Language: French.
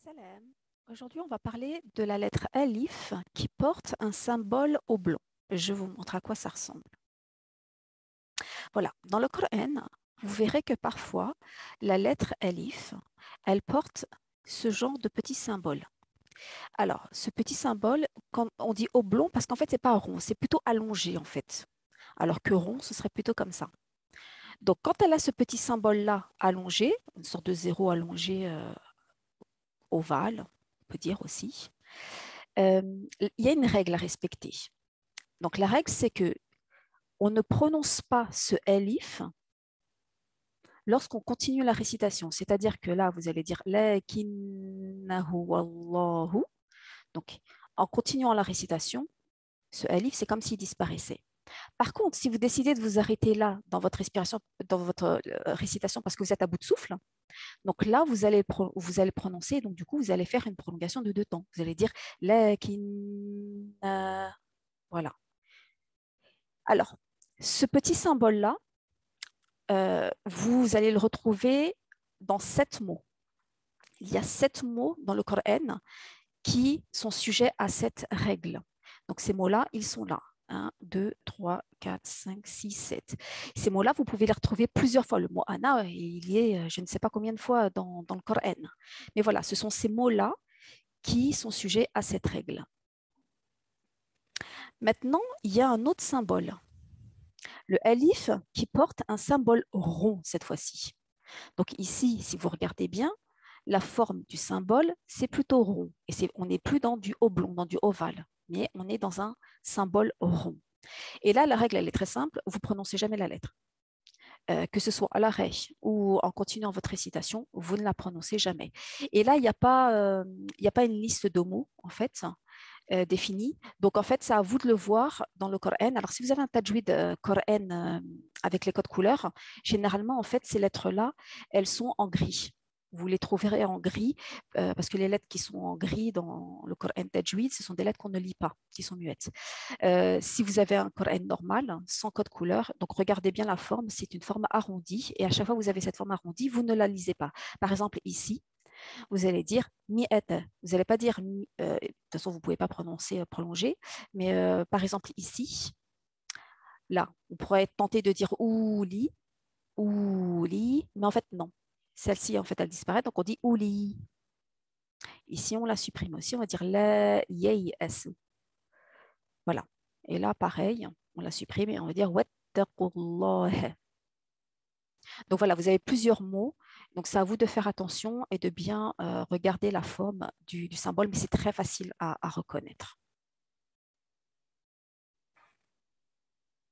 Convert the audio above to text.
Salam. Aujourd'hui, on va parler de la lettre alif qui porte un symbole oblong. Je vous montre à quoi ça ressemble. Voilà, dans le Coran, vous verrez que parfois, la lettre alif, elle porte ce genre de petit symbole. Alors, ce petit symbole, quand on dit oblong, parce qu'en fait, c'est pas rond, c'est plutôt allongé en fait. Alors que rond, ce serait plutôt comme ça. Donc, quand elle a ce petit symbole-là allongé, une sorte de zéro allongé ovale, on peut dire aussi, euh, il y a une règle à respecter. Donc la règle, c'est que on ne prononce pas ce elif lorsqu'on continue la récitation. C'est-à-dire que là, vous allez dire lakinnahu wallahu. Donc en continuant la récitation, ce elif, c'est comme s'il disparaissait. Par contre, si vous décidez de vous arrêter là dans votre respiration, dans votre récitation parce que vous êtes à bout de souffle, donc là, vous allez prononcer, donc du coup, vous allez faire une prolongation de deux temps. Vous allez dire lakinna. Voilà. Alors, ce petit symbole-là, vous allez le retrouver dans 7 mots. Il y a 7 mots dans le Coran qui sont sujets à cette règle. Donc ces mots-là, ils sont là. 1, 2, 3, 4, 5, 6, 7. Ces mots-là, vous pouvez les retrouver plusieurs fois. Le mot Anna, il y est je ne sais pas combien de fois dans le Coran. Mais voilà, ce sont ces mots-là qui sont sujets à cette règle. Maintenant, il y a un autre symbole. Le alif qui porte un symbole rond cette fois-ci. Donc ici, si vous regardez bien, la forme du symbole, c'est plutôt rond. Et on n'est plus dans du oblong, dans du ovale, mais on est dans un symbole rond. Et là, la règle, elle est très simple, vous prononcez jamais la lettre. Que ce soit à l'arrêt ou en continuant votre récitation, vous ne la prononcez jamais. Et là, il y a pas une liste de mots, en fait, définie. Donc, en fait, c'est à vous de le voir dans le Coran. Alors, si vous avez un tajwid Coran avec les codes couleurs, généralement, en fait, ces lettres-là, elles sont en gris. Vous les trouverez en gris parce que les lettres qui sont en gris dans le Coran Tajwid, ce sont des lettres qu'on ne lit pas, qui sont muettes. Si vous avez un Coran normal, sans code couleur, donc regardez bien la forme, c'est une forme arrondie et à chaque fois que vous avez cette forme arrondie, vous ne la lisez pas. Par exemple, ici, vous allez dire mi'ata. Vous n'allez pas dire, de toute façon, vous ne pouvez pas prononcer prolongé, mais par exemple ici, là, on pourrait être tenté de dire ouli, mais en fait, non. Celle-ci, en fait, elle disparaît, donc on dit ouli. Ici, on la supprime aussi, on va dire la yayasu. Voilà. Et là, pareil, on la supprime et on va dire wattaqullah. Donc voilà, vous avez plusieurs mots. Donc c'est à vous de faire attention et de bien regarder la forme du symbole, mais c'est très facile à reconnaître.